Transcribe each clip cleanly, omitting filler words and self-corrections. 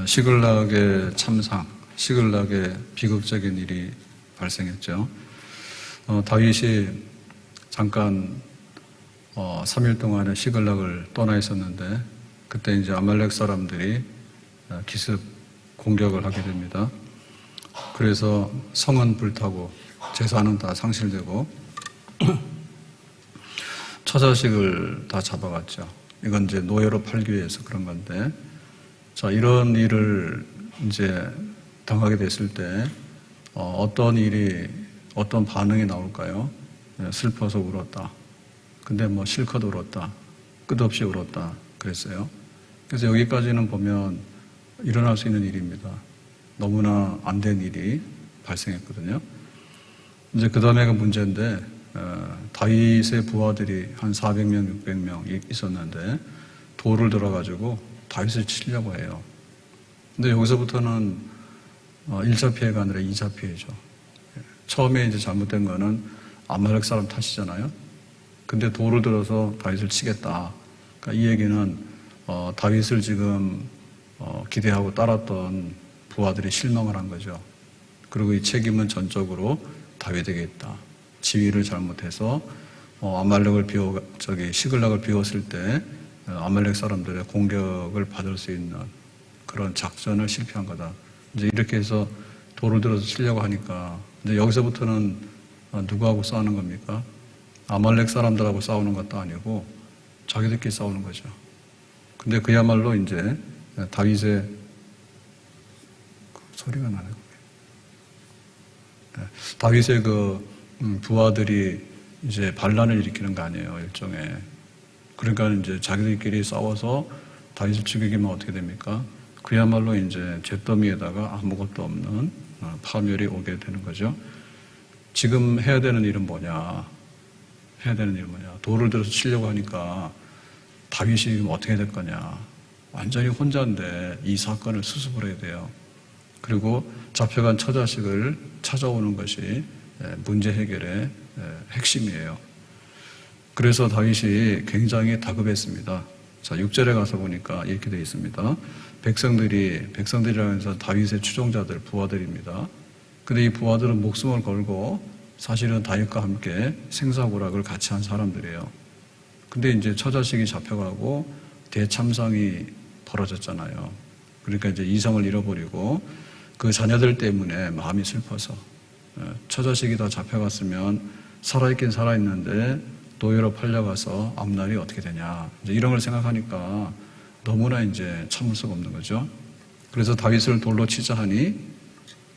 시글락의 참상, 시글락의 비극적인 일이 발생했죠. 다윗이 잠깐 3일 동안에 시글락을 떠나 있었는데 그때 이제 아말렉 사람들이 기습 공격을 하게 됩니다. 그래서 성은 불타고 재산은 다 상실되고 처자식을 다 잡아갔죠. 이건 이제 노예로 팔기 위해서 그런 건데, 자, 이런 일을 이제 당하게 됐을 때 어떤 일이, 어떤 반응이 나올까요? 슬퍼서 울었다. 근데 뭐 실컷 울었다. 끝없이 울었다. 그랬어요. 그래서 여기까지는 보면 일어날 수 있는 일입니다. 너무나 안 된 일이 발생했거든요. 이제 그 다음에가 문제인데, 다윗의 부하들이 한 400명, 600명 있었는데 돌을 들어가지고 다윗을 치려고 해요. 근데 여기서부터는 1차 피해가 아니라 2차 피해죠. 처음에 이제 잘못된 거는 아말렉 사람 탓이잖아요. 근데 돌을 들어서 다윗을 치겠다. 그러니까 이 얘기는 다윗을 지금 기대하고 따랐던 부하들이 실망을 한 거죠. 그리고 이 책임은 전적으로 다윗에게 있다. 지휘를 잘못해서 아말렉을 시글락을 비웠을 때 아말렉 사람들의 공격을 받을 수 있는 그런 작전을 실패한 거다. 이제 이렇게 해서 돌을 들어서 치려고 하니까 이제 여기서부터는 누구하고 싸우는 겁니까? 아말렉 사람들하고 싸우는 것도 아니고 자기들끼리 싸우는 거죠. 근데 그야말로 이제 다윗의 소리가 나네요. 다윗의 부하들이 이제 반란을 일으키는 거 아니에요, 일종의. 그러니까 이제 자기들끼리 싸워서 다윗을 죽이기면 어떻게 됩니까? 그야말로 이제 잿더미에다가 아무것도 없는 파멸이 오게 되는 거죠. 지금 해야 되는 일은 뭐냐? 돌을 들어서 치려고 하니까 다윗이 지금 어떻게 될 거냐? 완전히 혼자인데 이 사건을 수습을 해야 돼요. 그리고 잡혀간 처자식을 찾아오는 것이 문제 해결의 핵심이에요. 그래서 다윗이 굉장히 다급했습니다. 자, 6절에 가서 보니까 이렇게 되어 있습니다. 백성들이라고 해서 다윗의 추종자들, 부하들입니다. 근데 이 부하들은 목숨을 걸고 사실은 다윗과 함께 생사고락을 같이 한 사람들이에요. 근데 이제 처자식이 잡혀가고 대참상이 벌어졌잖아요. 그러니까 이제 이성을 잃어버리고 그 자녀들 때문에 마음이 슬퍼서 처자식이 다 잡혀갔으면 살아있긴 살아있는데 노예로 팔려가서 앞날이 어떻게 되냐, 이제 이런 걸 생각하니까 너무나 이제 참을 수가 없는 거죠. 그래서 다윗을 돌로 치자 하니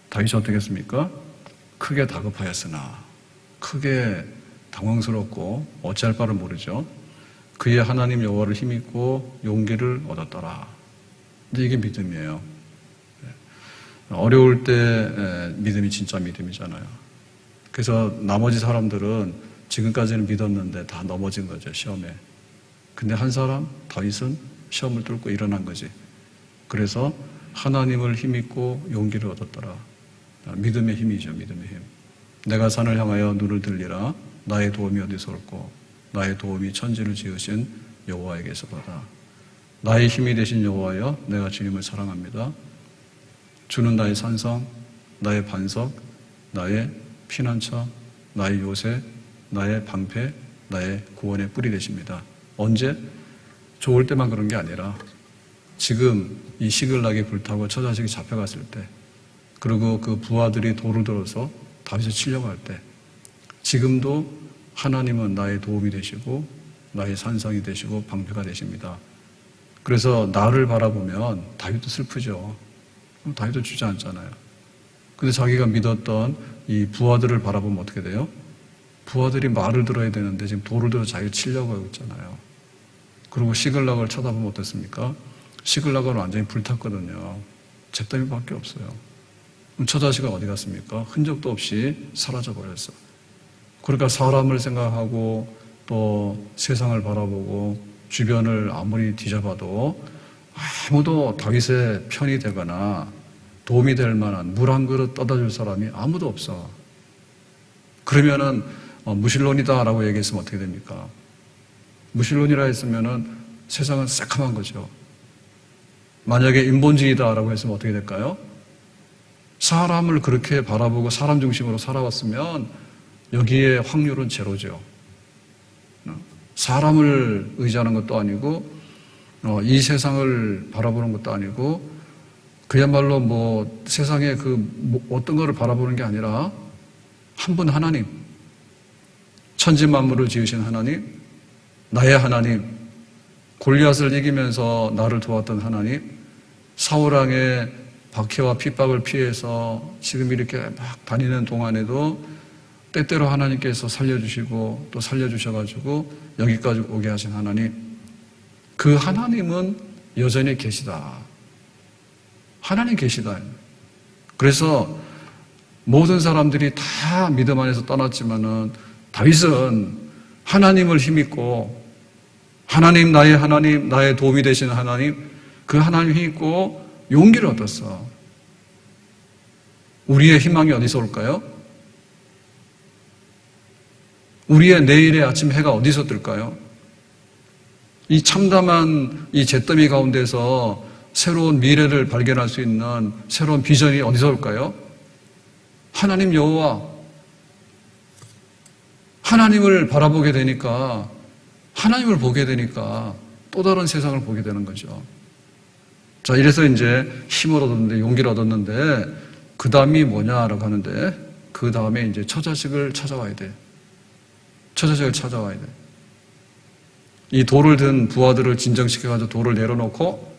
다윗이 어떻게 했습니까? 크게 다급하였으나, 크게 당황스럽고 어찌할 바를 모르죠. 그의 하나님 여호와를 힘입고 용기를 얻었더라. 이제 이게 믿음이에요. 어려울 때 믿음이 진짜 믿음이잖아요. 그래서 나머지 사람들은 지금까지는 믿었는데 다 넘어진 거죠, 시험에. 근데 한 사람, 다윗은 시험을 뚫고 일어난 거지. 그래서 하나님을 힘입고 용기를 얻었더라. 믿음의 힘이죠, 믿음의 힘. 내가 산을 향하여 눈을 들리라. 나의 도움이 어디서 올꼬? 나의 도움이 천지를 지으신 여호와에게서로다. 나의 힘이 되신 여호와여, 내가 주님을 사랑합니다. 주는 나의 산성, 나의 반석, 나의 피난처, 나의 요새, 나의 방패, 나의 구원의 뿔이 되십니다. 언제? 좋을 때만 그런 게 아니라 지금 이 시글락이 불타고 처자식이 잡혀갔을 때, 그리고 그 부하들이 돌을 들어서 다윗을 치려고 할 때, 지금도 하나님은 나의 도움이 되시고 나의 산성이 되시고 방패가 되십니다. 그래서 나를 바라보면 다윗도 슬프죠. 그럼 다윗도 주저앉잖아요. 근데 자기가 믿었던 이 부하들을 바라보면 어떻게 돼요? 부하들이 말을 들어야 되는데 지금 돌을 들어 자기를 치려고 하고 있잖아요. 그리고 시글락을 쳐다보면 어떻습니까? 시글락은 완전히 불탔거든요. 잿더미밖에 없어요. 그럼 처자식은 어디 갔습니까? 흔적도 없이 사라져버렸어. 그러니까 사람을 생각하고 또 세상을 바라보고 주변을 아무리 뒤져봐도 아무도 다윗의 편이 되거나 도움이 될 만한 물 한 그릇 떠다 줄 사람이 아무도 없어. 그러면은 무신론이다라고 얘기했으면 어떻게 됩니까? 무신론이라 했으면은 세상은 새카만 거죠. 만약에 인본주의다라고 했으면 어떻게 될까요? 사람을 그렇게 바라보고 사람 중심으로 살아왔으면 여기에 확률은 제로죠. 사람을 의지하는 것도 아니고 이 세상을 바라보는 것도 아니고 그야말로 뭐 세상에 어떤 거를 바라보는 게 아니라 한 분 하나님, 천지 만물을 지으신 하나님, 나의 하나님, 골리앗을 이기면서 나를 도왔던 하나님, 사울왕의 박해와 핍박을 피해서 지금 이렇게 막 다니는 동안에도 때때로 하나님께서 살려주시고 또 살려주셔가지고 여기까지 오게 하신 하나님, 그 하나님은 여전히 계시다. 하나님 계시다. 그래서 모든 사람들이 다 믿음 안에서 떠났지만은 다윗은 하나님을 힘입고 하나님, 나의 도움이 되시는 하나님, 그 하나님 힘입고 용기를 얻었어. 우리의 희망이 어디서 올까요? 우리의 내일의 아침 해가 어디서 뜰까요? 이 참담한 이 잿더미 가운데서 새로운 미래를 발견할 수 있는 새로운 비전이 어디서 올까요? 하나님 여호와, 하나님을 바라보게 되니까, 하나님을 보게 되니까 또 다른 세상을 보게 되는 거죠. 자, 이래서 이제 힘을 얻었는데, 용기를 얻었는데, 그 다음이 뭐냐라고 하는데, 그 다음에 이제 처자식을 찾아와야 돼. 처자식을 찾아와야 돼. 이 돌을 든 부하들을 진정시켜가지고 돌을 내려놓고,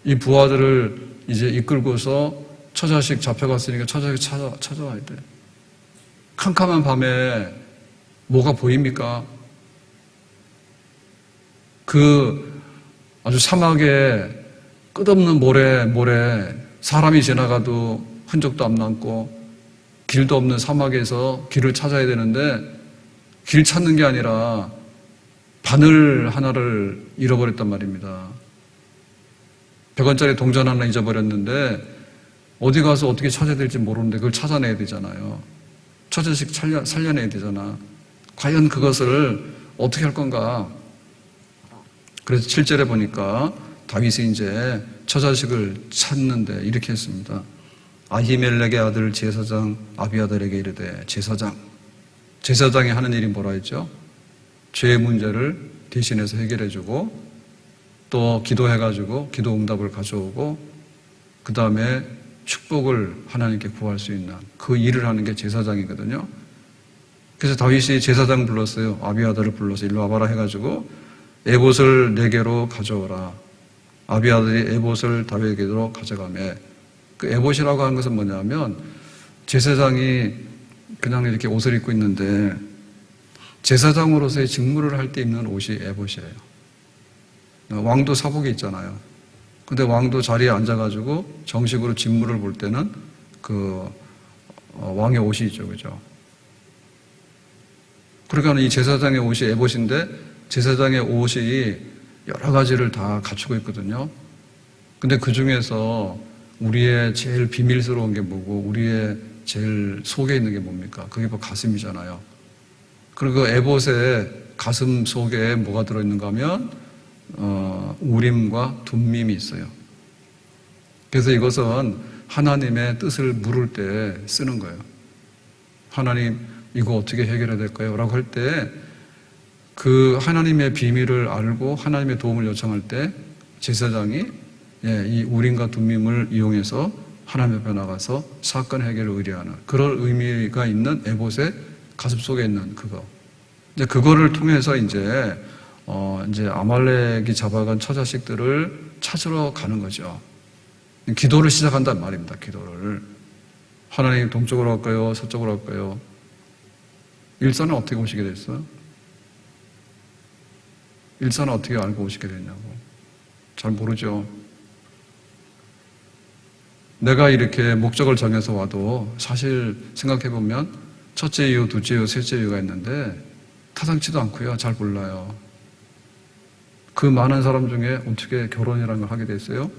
이 부하들을 이제 이끌고서 처자식 잡혀갔으니까 처자식 찾아와야 돼. 캄캄한 밤에 뭐가 보입니까? 그 아주 사막에 끝없는 모래, 사람이 지나가도 흔적도 안 남고 길도 없는 사막에서 길을 찾아야 되는데 길 찾는 게 아니라 바늘 하나를 잃어버렸단 말입니다. 100원짜리 동전 하나 잊어버렸는데 어디 가서 어떻게 찾아야 될지 모르는데 그걸 찾아내야 되잖아요. 처자식 살려내야 되잖아. 과연 그것을 어떻게 할 건가? 그래서 7절에 보니까 다윗이 이제 처자식을 찾는데 이렇게 했습니다. 아히멜렉의 아들 제사장 아비아달에게 이르되, 제사장이 하는 일이 뭐라 했죠? 죄의 문제를 대신해서 해결해주고 또 기도해가지고 기도 응답을 가져오고 그 다음에 축복을 하나님께 구할 수 있는 그 일을 하는 게 제사장이거든요. 그래서 다윗이 제사장 불렀어요. 아비아달을 불러서 일로 와봐라 해가지고 에봇을 네개로 가져오라. 아비아달이 에봇을 다윗에게로 가져가매, 그 에봇이라고 하는 것은 뭐냐면 제사장이 그냥 이렇게 옷을 입고 있는데 제사장으로서의 직무를 할 때 입는 옷이 에봇이에요. 왕도 사복이 있잖아요. 근데 왕도 자리에 앉아가지고 정식으로 직무를 볼 때는 왕의 옷이 있죠, 그죠? 그러니까 이 제사장의 옷이 에봇인데 제사장의 옷이 여러 가지를 다 갖추고 있거든요. 근데 그 중에서 우리의 제일 비밀스러운 게 뭐고 우리의 제일 속에 있는 게 뭡니까? 그게 바로 가슴이잖아요. 그리고 에봇의 가슴 속에 뭐가 들어있는가 하면 우림과 둠밈이 있어요. 그래서 이것은 하나님의 뜻을 물을 때 쓰는 거예요. 하나님, 이거 어떻게 해결해야 될까요? 라고 할 때 그 하나님의 비밀을 알고 하나님의 도움을 요청할 때 제사장이 이 우림과 둠밈을 이용해서 하나님 앞에 나가서 사건 해결을 의뢰하는 그런 의미가 있는 에봇의 가슴 속에 있는 그거. 이제 그거를 통해서 이제 아말렉이 잡아간 처자식들을 찾으러 가는 거죠. 기도를 시작한단 말입니다. 기도를. 하나님 동쪽으로 할까요? 서쪽으로 할까요? 일산은 어떻게 오시게 됐어요? 일산은 어떻게 알고 오시게 됐냐고. 잘 모르죠. 내가 이렇게 목적을 정해서 와도 사실 생각해보면 첫째 이유, 둘째 이유, 셋째 이유가 있는데 타당치도 않고요. 잘 몰라요. 그 많은 사람 중에 어떻게 결혼이라는 걸 하게 됐어요?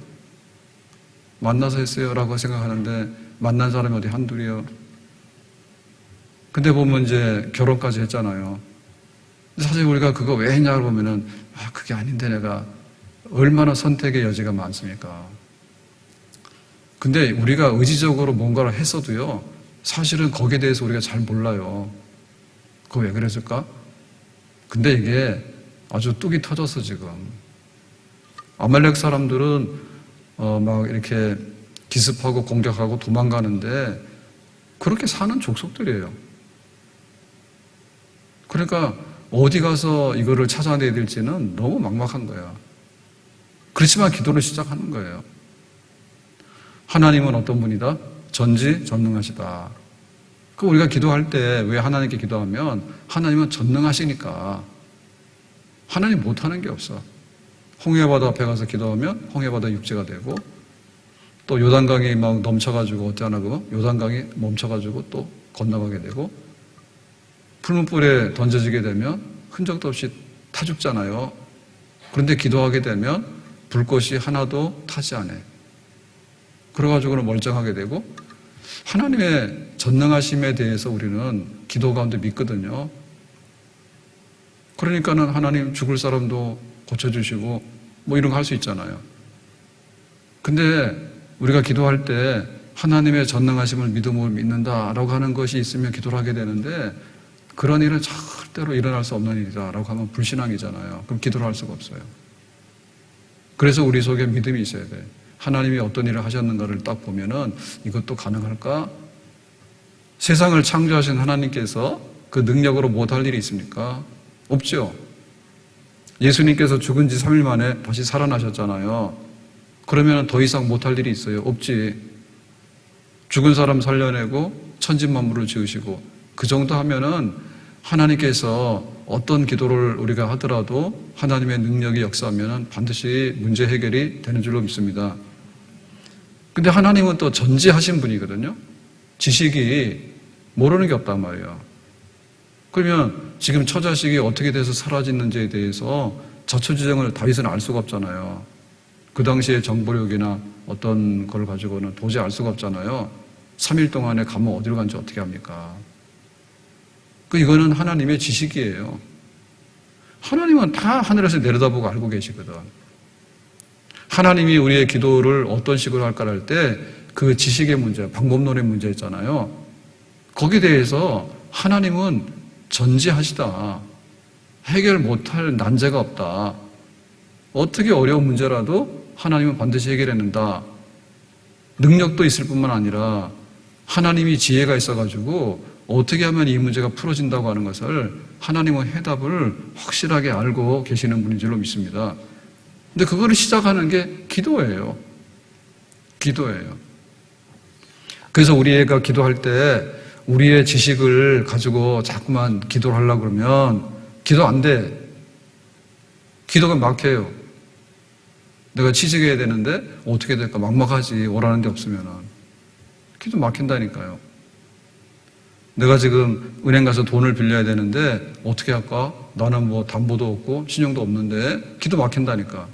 만나서 했어요 라고 생각하는데 만난 사람이 어디 한둘이요. 근데 보면 이제 결혼까지 했잖아요. 사실 우리가 그거 왜 했냐고 보면은 그게 아닌데 내가 얼마나 선택의 여지가 많습니까? 근데 우리가 의지적으로 뭔가를 했어도요, 사실은 거기에 대해서 우리가 잘 몰라요. 그거 왜 그랬을까? 근데 이게 아주 뚝이 터졌어, 지금. 아말렉 사람들은 막 이렇게 기습하고 공격하고 도망가는데 그렇게 사는 족속들이에요. 그러니까 어디 가서 이거를 찾아내야 될지는 너무 막막한 거야. 그렇지만 기도를 시작하는 거예요. 하나님은 어떤 분이다? 전지전능하시다. 그 우리가 기도할 때 왜 하나님께 기도하면 하나님은 전능하시니까 하나님 못하는 게 없어. 홍해바다 앞에 가서 기도하면 홍해바다 육지가 되고 또 요단강이 막 넘쳐가지고 어쩌나 그거 요단강이 멈춰가지고 또 건너가게 되고 풀문불에 던져지게 되면 흔적도 없이 타 죽잖아요. 그런데 기도하게 되면 불꽃이 하나도 타지 않아요. 그래가지고는 멀쩡하게 되고 하나님의 전능하심에 대해서 우리는 기도 가운데 믿거든요. 그러니까는 하나님 죽을 사람도 고쳐주시고 뭐 이런 거 할 수 있잖아요. 근데 우리가 기도할 때 하나님의 전능하심을 믿음으로 믿는다라고 하는 것이 있으면 기도를 하게 되는데 그런 일은 절대로 일어날 수 없는 일이다라고 하면 불신앙이잖아요. 그럼 기도를 할 수가 없어요. 그래서 우리 속에 믿음이 있어야 돼. 하나님이 어떤 일을 하셨는가를 딱 보면은 이것도 가능할까? 세상을 창조하신 하나님께서 그 능력으로 못할 일이 있습니까? 없죠. 예수님께서 죽은 지 3일 만에 다시 살아나셨잖아요. 그러면 더 이상 못할 일이 있어요? 없지. 죽은 사람 살려내고 천지만물을 지으시고 그 정도 하면은 하나님께서 어떤 기도를 우리가 하더라도 하나님의 능력이 역사하면은 반드시 문제 해결이 되는 줄로 믿습니다. 근데 하나님은 또 전지하신 분이거든요. 지식이 모르는 게 없단 말이에요. 그러면 지금 처자식이 어떻게 돼서 사라졌는지에 대해서 자초지정을 다윗은 알 수가 없잖아요. 그 당시의 정보력이나 어떤 걸 가지고는 도저히 알 수가 없잖아요. 3일 동안에 가면 어디로 간지 어떻게 합니까? 이거는 하나님의 지식이에요. 하나님은 다 하늘에서 내려다보고 알고 계시거든. 하나님이 우리의 기도를 어떤 식으로 할까 할 때 그 지식의 문제, 방법론의 문제 있잖아요. 거기에 대해서 하나님은 전지하시다. 해결 못할 난제가 없다. 어떻게 어려운 문제라도 하나님은 반드시 해결해낸다. 능력도 있을 뿐만 아니라 하나님이 지혜가 있어가지고 어떻게 하면 이 문제가 풀어진다고 하는 것을 하나님은 해답을 확실하게 알고 계시는 분인 줄로 믿습니다. 근데 그거를 시작하는 게 기도예요. 기도예요. 그래서 우리가 기도할 때 우리의 지식을 가지고 자꾸만 기도를 하려고 그러면 기도 안 돼. 기도가 막혀요. 내가 취직해야 되는데 어떻게 될까 막막하지. 오라는 데 없으면은. 기도 막힌다니까요. 내가 지금 은행 가서 돈을 빌려야 되는데 어떻게 할까? 나는 뭐 담보도 없고 신용도 없는데 기도 막힌다니까.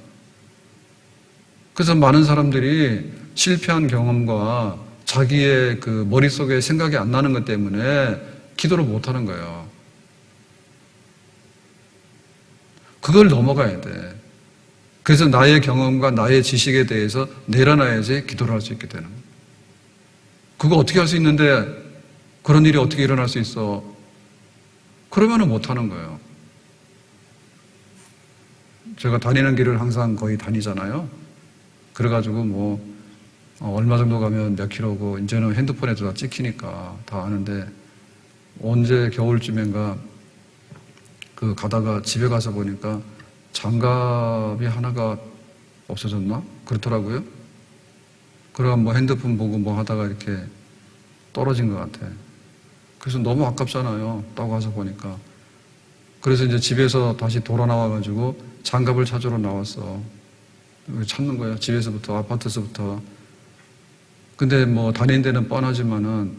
그래서 많은 사람들이 실패한 경험과 자기의 그 머릿속에 생각이 안 나는 것 때문에 기도를 못 하는 거예요. 그걸 넘어가야 돼. 그래서 나의 경험과 나의 지식에 대해서 내려놔야지 기도를 할 수 있게 되는 거예요. 그거 어떻게 할 수 있는데 그런 일이 어떻게 일어날 수 있어? 그러면은 못 하는 거예요. 제가 다니는 길을 항상 거의 다니잖아요. 그래가지고 뭐 얼마 정도 가면 몇 킬로고 이제는 핸드폰에도 다 찍히니까 다 아는데 언제 겨울쯤인가 그 가다가 집에 가서 보니까 장갑이 하나가 없어졌나? 그렇더라고요. 그럼 뭐 핸드폰 보고 뭐 하다가 이렇게 떨어진 것 같아. 그래서 너무 아깝잖아요. 따고 가서 보니까. 그래서 이제 집에서 다시 돌아 나와가지고 장갑을 찾으러 나왔어. 찾는 거야. 집에서부터, 아파트에서부터. 근데 뭐 다니는 데는 뻔하지만은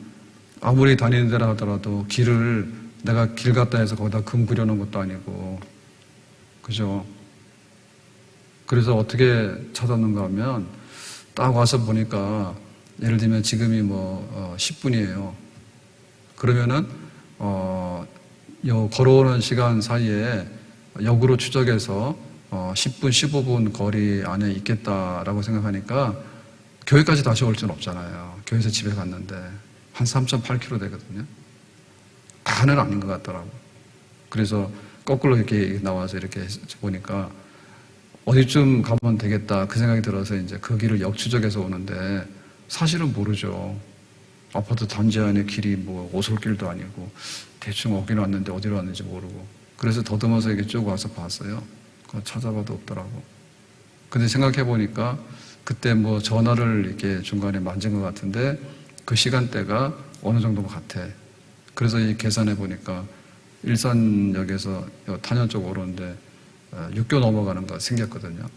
아무리 다니는 데라 하더라도 길을 내가 길 갔다 해서 거기다 금 그려놓은 것도 아니고. 그죠? 그래서 어떻게 찾았는가 하면 딱 와서 보니까 예를 들면 지금이 뭐 10분이에요. 그러면은 걸어오는 시간 사이에 역으로 추적해서 10분, 15분 거리 안에 있겠다라고 생각하니까 교회까지 다시 올 수는 없잖아요. 교회에서 집에 갔는데 한 3.8km 되거든요. 다는 아닌 것 같더라고. 그래서 거꾸로 이렇게 나와서 이렇게 보니까 어디쯤 가면 되겠다 그 생각이 들어서 이제 그 길을 역추적해서 오는데 사실은 모르죠. 아파트 단지 안에 길이 뭐 오솔길도 아니고 대충 오긴 왔는데 어디로 왔는지 모르고 그래서 더듬어서 이렇게 쭉 와서 봤어요. 그거 찾아봐도 없더라고. 근데 생각해 보니까 그때 뭐 전화를 이렇게 중간에 만진 것 같은데 그 시간대가 어느 정도 같아. 그래서 이 계산해 보니까 일산역에서 탄현 쪽으로 오는데 6교 넘어가는 거 생겼거든요.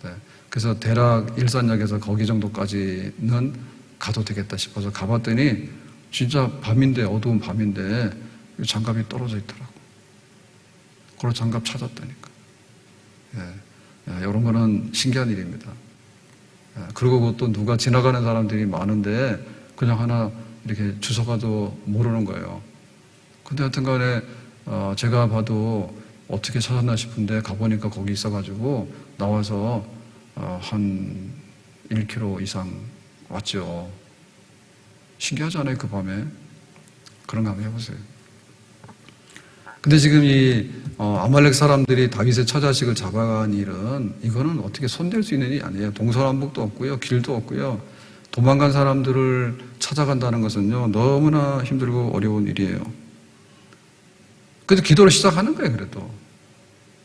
네. 그래서 대략 일산역에서 거기 정도까지는 가도 되겠다 싶어서 가봤더니 진짜 밤인데 어두운 밤인데 장갑이 떨어져 있더라고. 그걸 장갑 찾았다니까. 예. 이런 거는 신기한 일입니다. 예. 그리고 또 누가 지나가는 사람들이 많은데 그냥 하나 이렇게 주워가도 모르는 거예요. 근데 하여튼 간에 제가 봐도 어떻게 찾았나 싶은데 가보니까 거기 있어가지고 나와서 한 1km 이상 왔죠. 신기하잖아요, 그 밤에. 그런 거 한번 해보세요. 근데 지금 이 아말렉 사람들이 다윗의 처자식을 잡아간 일은 이거는 어떻게 손댈 수 있는 일이 아니에요. 동서남북도 없고요, 길도 없고요. 도망간 사람들을 찾아간다는 것은요 너무나 힘들고 어려운 일이에요. 그래도 기도를 시작하는 거예요. 그래도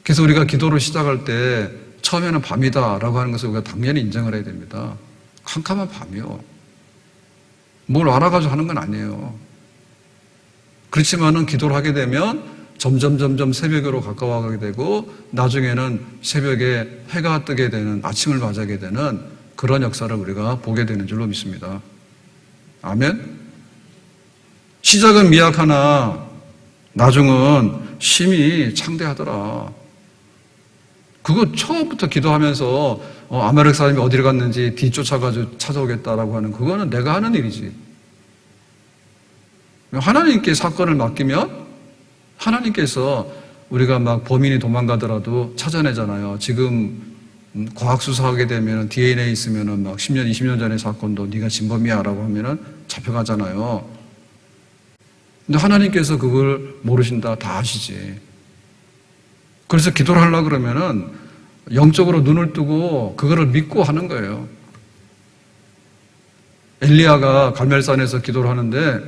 그래서 우리가 기도를 시작할 때 처음에는 밤이다라고 하는 것을 우리가 당연히 인정을 해야 됩니다. 캄캄한 밤이요. 뭘 알아가지고 하는 건 아니에요. 그렇지만은 기도를 하게 되면 점점 새벽으로 가까워가게 되고 나중에는 새벽에 해가 뜨게 되는 아침을 맞이하게 되는 그런 역사를 우리가 보게 되는 줄로 믿습니다. 아멘. 시작은 미약하나 나중은 심히 창대하더라. 그거 처음부터 기도하면서 아말렉 사람이 어디를 갔는지 뒤쫓아가지고 찾아오겠다라고 하는 그거는 내가 하는 일이지. 하나님께 사건을 맡기면 하나님께서 우리가 막 범인이 도망가더라도 찾아내잖아요. 지금 과학 수사하게 되면 DNA 있으면은 막 10년, 20년 전의 사건도 네가 진범이야라고 하면은 잡혀가잖아요. 근데 하나님께서 그걸 모르신다, 다 아시지. 그래서 기도를 하려고 그러면은 영적으로 눈을 뜨고 그거를 믿고 하는 거예요. 엘리야가 갈멜산에서 기도를 하는데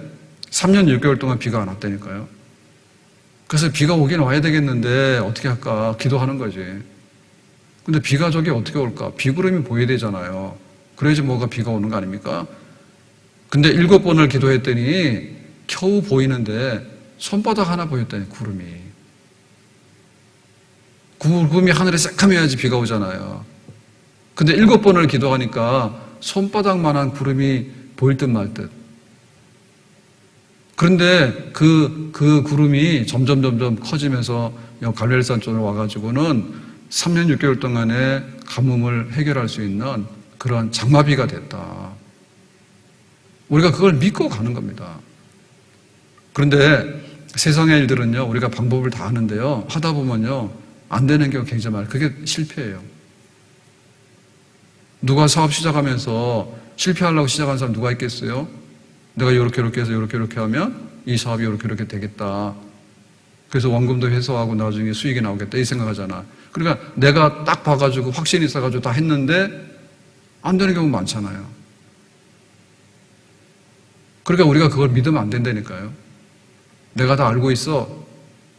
3년 6개월 동안 비가 안 왔다니까요. 그래서 비가 오긴 와야 되겠는데 어떻게 할까 기도하는 거지. 근데 비가 저기 어떻게 올까? 비구름이 보여야 되잖아요. 그래야지 뭐가 비가 오는 거 아닙니까? 근데 7번을 기도했더니 겨우 보이는데 손바닥 하나 보였다니 구름이. 구름이 하늘에 새카매야지 비가 오잖아요. 근데 7번을 기도하니까 손바닥만한 구름이 보일 듯 말 듯. 그런데 그 구름이 점점 커지면서 갈멜산 쪽으로 와가지고는 3년 6개월 동안의 가뭄을 해결할 수 있는 그런 장마비가 됐다. 우리가 그걸 믿고 가는 겁니다. 그런데 세상의 일들은요, 우리가 방법을 다 하는데요, 하다 보면요, 안 되는 경우가 굉장히 많아요. 그게 실패예요. 누가 사업 시작하면서 실패하려고 시작한 사람 누가 있겠어요? 내가 이렇게 해서 이렇게 하면 이 사업이 이렇게 되겠다. 그래서 원금도 회수하고 나중에 수익이 나오겠다 이 생각하잖아. 그러니까 내가 딱 봐가지고 확신이 있어가지고 다 했는데 안 되는 경우 많잖아요. 그러니까 우리가 그걸 믿으면 안 된다니까요. 내가 다 알고 있어.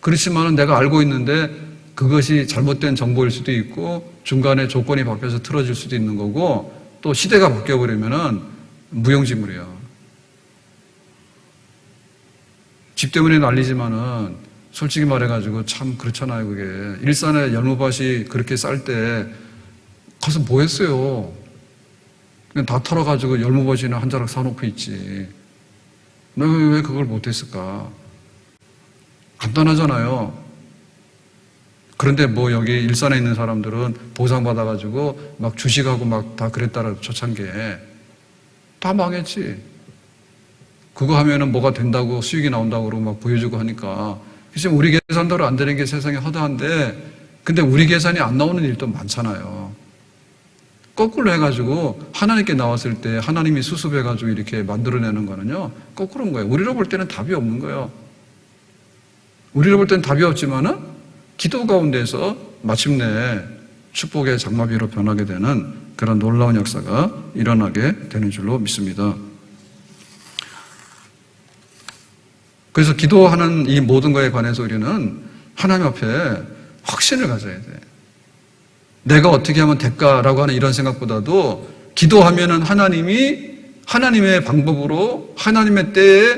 그렇지만은 내가 알고 있는데 그것이 잘못된 정보일 수도 있고 중간에 조건이 바뀌어서 틀어질 수도 있는 거고 또 시대가 바뀌어버리면은 무용지물이에요. 집 때문에 난리지만은 솔직히 말해가지고 참 그렇잖아요. 그게 일산에 열무밭이 그렇게 쌀 때 가서 뭐 했어요? 그냥 다 털어가지고 열무밭이나 한 자락 사놓고 있지. 내가 왜 그걸 못했을까? 간단하잖아요. 그런데 뭐 여기 일산에 있는 사람들은 보상받아가지고 막 주식하고 막 다 그랬다라고 초창기에 다 망했지. 그거 하면은 뭐가 된다고 수익이 나온다고 그러고 막 보여주고 하니까. 그치 우리 계산대로 안 되는 게 세상에 허다한데 근데 우리 계산이 안 나오는 일도 많잖아요. 거꾸로 해가지고 하나님께 나왔을 때 하나님이 수습해가지고 이렇게 만들어내는 거는요, 거꾸로인 거예요. 우리로 볼 때는 답이 없는 거예요. 우리로 볼 때는 답이 없지만은 기도 가운데서 마침내 축복의 장마비로 변하게 되는 그런 놀라운 역사가 일어나게 되는 줄로 믿습니다. 그래서 기도하는 이 모든 것에 관해서 우리는 하나님 앞에 확신을 가져야 돼. 내가 어떻게 하면 될까라고 하는 이런 생각보다도 기도하면은 하나님이 하나님의 방법으로 하나님의 때에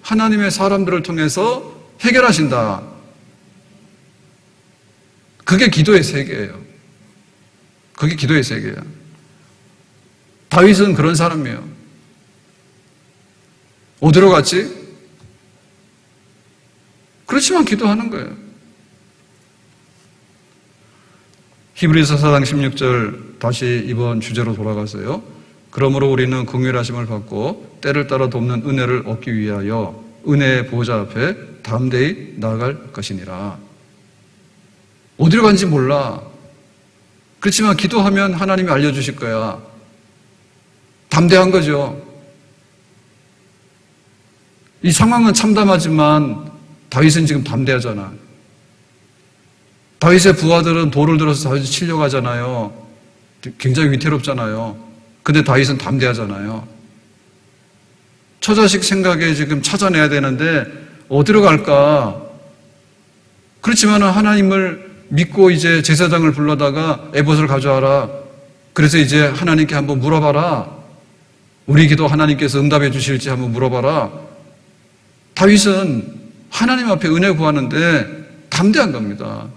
하나님의 사람들을 통해서 해결하신다. 그게 기도의 세계예요. 그게 기도의 세계야. 다윗은 그런 사람이에요. 어디로 갔지? 그렇지만 기도하는 거예요. 히브리서 4장 16절 다시 이번 주제로 돌아가서요. 그러므로 우리는 긍휼하심을 받고 때를 따라 돕는 은혜를 얻기 위하여 은혜의 보호자 앞에 담대히 나아갈 것이니라. 어디로 간지 몰라. 그렇지만 기도하면 하나님이 알려주실 거야. 담대한 거죠. 이 상황은 참담하지만 다윗은 지금 담대하잖아. 다윗의 부하들은 돌을 들어서 다윗을 치려고 하잖아요. 굉장히 위태롭잖아요. 근데 다윗은 담대하잖아요. 처자식 생각에 지금 찾아내야 되는데 어디로 갈까? 그렇지만 하나님을 믿고 이제 제사장을 불러다가 에봇을 가져와라. 그래서 이제 하나님께 한번 물어봐라. 우리 기도 하나님께서 응답해 주실지 한번 물어봐라. 다윗은 하나님 앞에 은혜 구하는데 담대한 겁니다.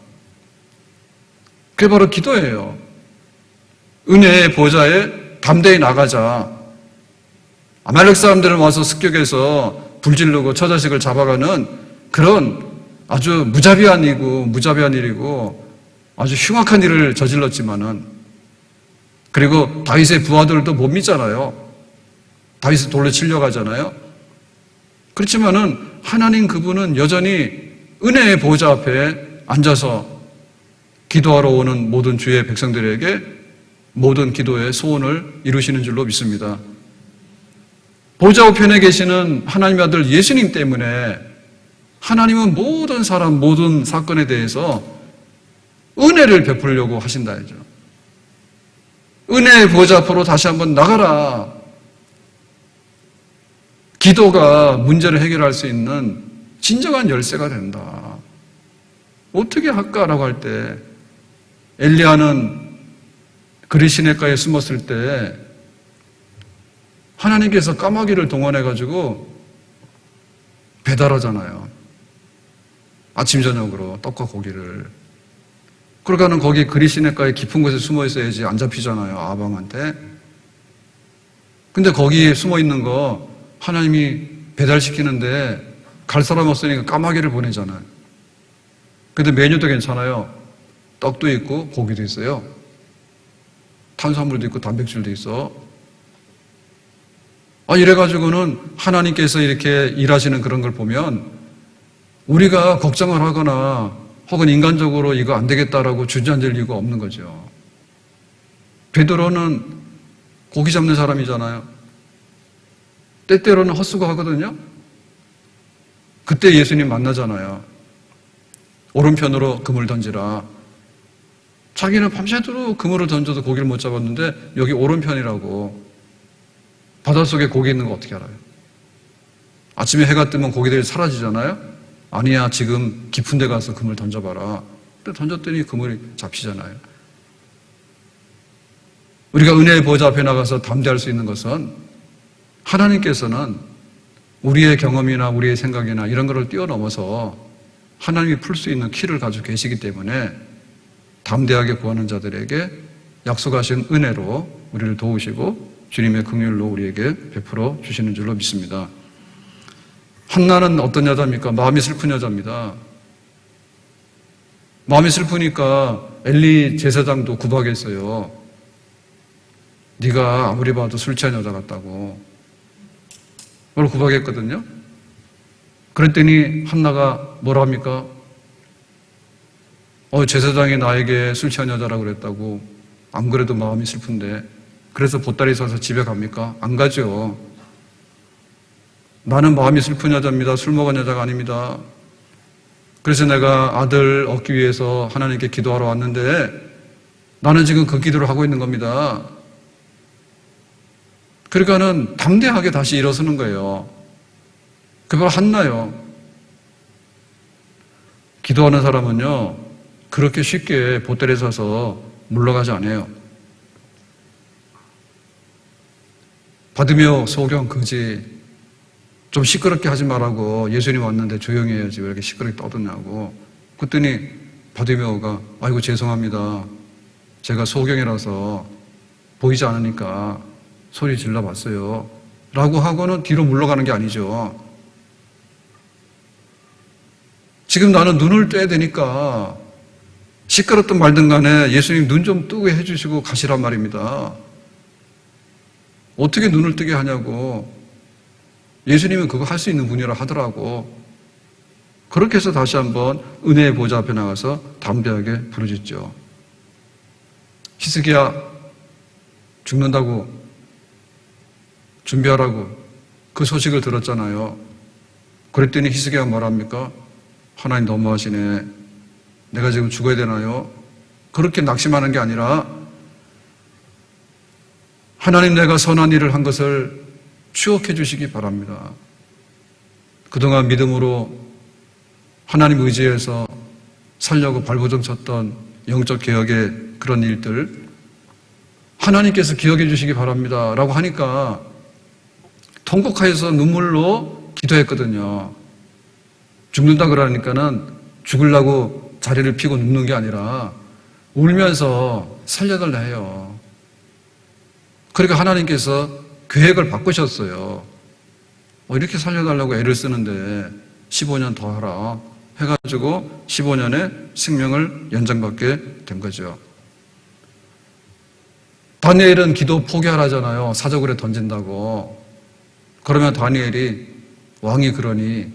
그게 바로 기도예요. 은혜의 보좌에 담대히 나가자. 아말렉 사람들은 와서 습격해서 불지르고 처자식을 잡아가는 그런 아주 무자비한 일이고 아주 흉악한 일을 저질렀지만은, 그리고 다윗의 부하들도 못 믿잖아요. 다윗을 돌로 치려고 하잖아요. 그렇지만은 하나님 그분은 여전히 은혜의 보좌 앞에 앉아서 기도하러 오는 모든 주의 백성들에게 모든 기도의 소원을 이루시는 줄로 믿습니다. 보좌 우편에 계시는 하나님의 아들 예수님 때문에 하나님은 모든 사람, 모든 사건에 대해서 은혜를 베풀려고 하신다죠. 은혜의 보좌 앞으로 다시 한번 나가라. 기도가 문제를 해결할 수 있는 진정한 열쇠가 된다. 어떻게 할까라고 할 때, 엘리야는 그리 시냇가에 숨었을 때 하나님께서 까마귀를 동원해가지고 배달하잖아요. 아침 저녁으로 떡과 고기를. 그러니까는 거기 그리 시냇가에 깊은 곳에 숨어 있어야지 안 잡히잖아요, 아방한테. 근데 거기 숨어 있는 거 하나님이 배달시키는데 갈 사람 없으니까 까마귀를 보내잖아요. 근데 메뉴도 괜찮아요. 떡도 있고 고기도 있어요. 탄수화물도 있고 단백질도 있어. 이래가지고는 하나님께서 이렇게 일하시는 그런 걸 보면 우리가 걱정을 하거나 혹은 인간적으로 이거 안 되겠다라고 주저앉을 이유가 없는 거죠. 베드로는 고기 잡는 사람이잖아요. 때때로는 헛수고하거든요. 그때 예수님 만나잖아요. 오른편으로 그물 던지라. 자기는 밤새도록 그물을 던져도 고기를 못 잡았는데 여기 오른편이라고. 바닷속에 고기 있는 거 어떻게 알아요? 아침에 해가 뜨면 고기들이 사라지잖아요. 아니야, 지금 깊은 데 가서 그물 던져봐라. 근데 던졌더니 그물이 잡히잖아요. 우리가 은혜의 보좌 앞에 나가서 담대할 수 있는 것은 하나님께서는 우리의 경험이나 우리의 생각이나 이런 것을 뛰어넘어서 하나님이 풀 수 있는 키를 가지고 계시기 때문에 담대하게 구하는 자들에게 약속하신 은혜로 우리를 도우시고 주님의 긍휼로 우리에게 베풀어 주시는 줄로 믿습니다. 한나는 어떤 여자입니까? 마음이 슬픈 여자입니다. 마음이 슬프니까 엘리 제사장도 구박했어요. 네가 아무리 봐도 술 취한 여자 같다고. 그걸 구박했거든요. 그랬더니 한나가 뭐라 합니까? 제사장이 나에게 술 취한 여자라고 그랬다고 안 그래도 마음이 슬픈데 그래서 보따리 싸서 집에 갑니까? 안 가죠. 나는 마음이 슬픈 여자입니다. 술 먹은 여자가 아닙니다. 그래서 내가 아들 얻기 위해서 하나님께 기도하러 왔는데 나는 지금 그 기도를 하고 있는 겁니다. 그러니까는 담대하게 다시 일어서는 거예요. 그걸 한나요. 기도하는 사람은요, 그렇게 쉽게 보따리에 서서 물러가지 않아요. 바디메오 소경 거지 좀 시끄럽게 하지 말라고 예수님 왔는데 조용히 해야지 왜 이렇게 시끄럽게 떠드냐고. 그랬더니 바디메오가 아이고 죄송합니다. 제가 소경이라서 보이지 않으니까 소리 질러봤어요. 라고 하고는 뒤로 물러가는 게 아니죠. 지금 나는 눈을 떼야 되니까 시끄럽든 말든 간에 예수님 눈 좀 뜨게 해주시고 가시란 말입니다. 어떻게 눈을 뜨게 하냐고. 예수님은 그거 할 수 있는 분이라 하더라고. 그렇게 해서 다시 한번 은혜의 보좌 앞에 나가서 담대하게 부르짖죠. 히스기야 죽는다고 준비하라고 그 소식을 들었잖아요. 그랬더니 히스기야가 뭐랍니까? 하나님 너무하시네. 내가 지금 죽어야 되나요? 그렇게 낙심하는 게 아니라 하나님 내가 선한 일을 한 것을 추억해 주시기 바랍니다. 그동안 믿음으로 하나님 의지해서 살려고 발버둥 쳤던 영적 개혁의 그런 일들 하나님께서 기억해 주시기 바랍니다 라고 하니까 통곡하여서 눈물로 기도했거든요. 죽는다 그러니까는 죽으려고 자리를 피고 눕는 게 아니라 울면서 살려달라 해요. 그러니까 하나님께서 계획을 바꾸셨어요. 이렇게 살려달라고 애를 쓰는데 15년 더 하라 해가지고 15년의 생명을 연장받게 된 거죠. 다니엘은 기도 포기하라잖아요. 사저굴에 던진다고. 그러면 다니엘이 왕이 그러니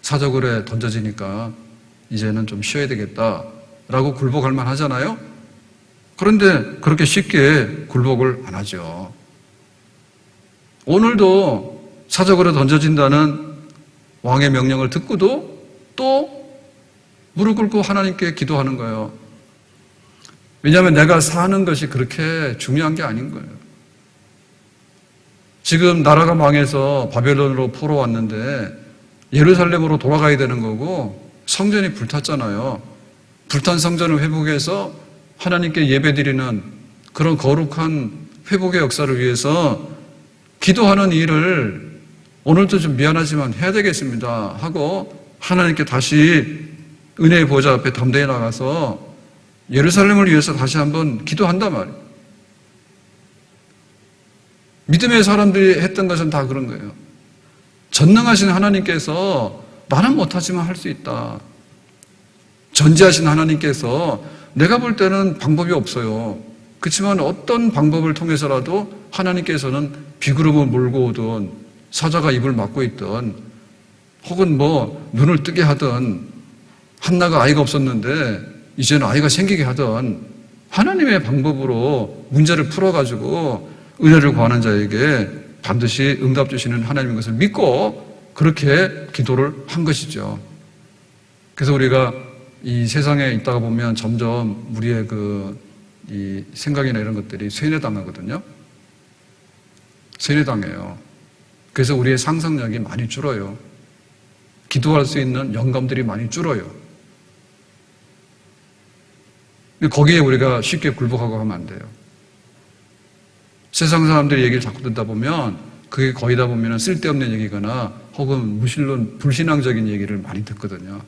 사저굴에 던져지니까 이제는 좀 쉬어야 되겠다라고 굴복할 만하잖아요. 그런데 그렇게 쉽게 굴복을 안 하죠. 오늘도 사저굴에 던져진다는 왕의 명령을 듣고도 또 무릎 꿇고 하나님께 기도하는 거예요. 왜냐하면 내가 사는 것이 그렇게 중요한 게 아닌 거예요. 지금 나라가 망해서 바벨론으로 포로 왔는데 예루살렘으로 돌아가야 되는 거고 성전이 불탔잖아요. 불탄 성전을 회복해서 하나님께 예배드리는 그런 거룩한 회복의 역사를 위해서 기도하는 일을 오늘도 좀 미안하지만 해야 되겠습니다 하고 하나님께 다시 은혜의 보좌 앞에 담대히 나가서 예루살렘을 위해서 다시 한번 기도한단 말이에요. 믿음의 사람들이 했던 것은 다 그런 거예요. 전능하신 하나님께서 나는 못하지만 할 수 있다. 전지하신 하나님께서 내가 볼 때는 방법이 없어요. 그렇지만 어떤 방법을 통해서라도 하나님께서는 비구름을 몰고 오든 사자가 입을 막고 있든 혹은 눈을 뜨게 하든 한나가 아이가 없었는데 이제는 아이가 생기게 하든 하나님의 방법으로 문제를 풀어가지고 은혜를 구하는 자에게 반드시 응답 주시는 하나님인 것을 믿고 그렇게 기도를 한 것이죠. 그래서 우리가 이 세상에 있다가 보면 점점 우리의 이 생각이나 이런 것들이 세뇌당하거든요. 세뇌당해요. 그래서 우리의 상상력이 많이 줄어요. 기도할 수 있는 영감들이 많이 줄어요. 거기에 우리가 쉽게 굴복하고 하면 안 돼요. 세상 사람들의 얘기를 자꾸 듣다 보면 그게 거의 다 보면 쓸데없는 얘기거나 혹은 무신론 불신앙적인 얘기를 많이 듣거든요.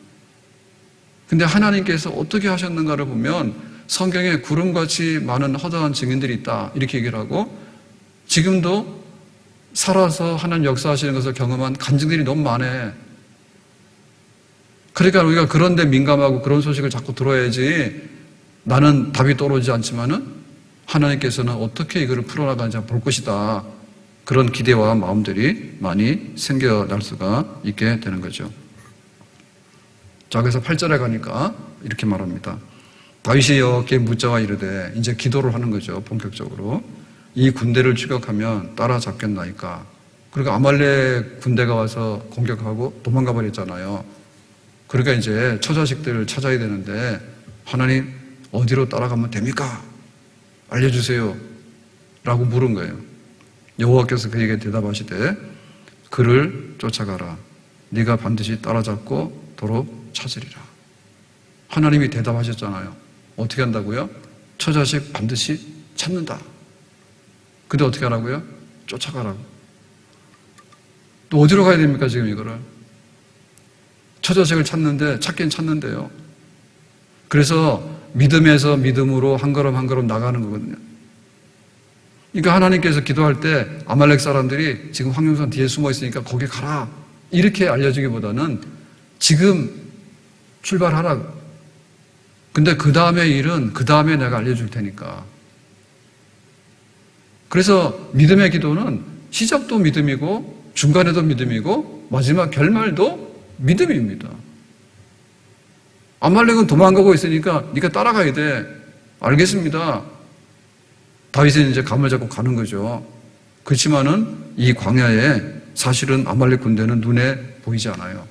근데 하나님께서 어떻게 하셨는가를 보면 성경에 구름같이 많은 허다한 증인들이 있다 이렇게 얘기를 하고 지금도 살아서 하나님 역사하시는 것을 경험한 간증들이 너무 많아. 그러니까 우리가 그런 데 민감하고 그런 소식을 자꾸 들어야지 나는 답이 떠오르지 않지만은 하나님께서는 어떻게 이거를 풀어나가는지 볼 것이다. 그런 기대와 마음들이 많이 생겨날 수가 있게 되는 거죠. 자, 그래서 8절에 가니까 이렇게 말합니다. 다윗이 여호와께 묻자와 이르되, 이제 기도를 하는 거죠. 본격적으로. 이 군대를 추격하면 따라잡겠나이까. 그리고 아말렉 군대가 와서 공격하고 도망가 버렸잖아요. 그러니까 이제 처자식들을 찾아야 되는데, 하나님 어디로 따라가면 됩니까? 알려주세요 라고 물은 거예요. 여호와께서 그에게 대답하시되, 그를 쫓아가라. 네가 반드시 따라잡고 도로 찾으리라. 하나님이 대답하셨잖아요. 어떻게 한다고요? 처자식 반드시 찾는다. 근데 어떻게 하라고요? 쫓아가라고. 또 어디로 가야 됩니까 지금 이거를? 처자식을 찾는데, 찾긴 찾는데요. 그래서 믿음에서 믿음으로 한 걸음 한 걸음 나가는 거거든요. 그러니까 하나님께서 기도할 때 아말렉 사람들이 지금 황룡산 뒤에 숨어 있으니까 거기 가라 이렇게 알려주기보다는 지금 출발하라. 근데 그 다음의 일은 그 다음에 내가 알려줄 테니까. 그래서 믿음의 기도는 시작도 믿음이고 중간에도 믿음이고 마지막 결말도 믿음입니다. 아말렉은 도망가고 있으니까 네가 따라가야 돼. 알겠습니다. 다윗은 이제 감을 잡고 가는 거죠. 그렇지만은 이 광야에 사실은 아말렉 군대는 눈에 보이지 않아요.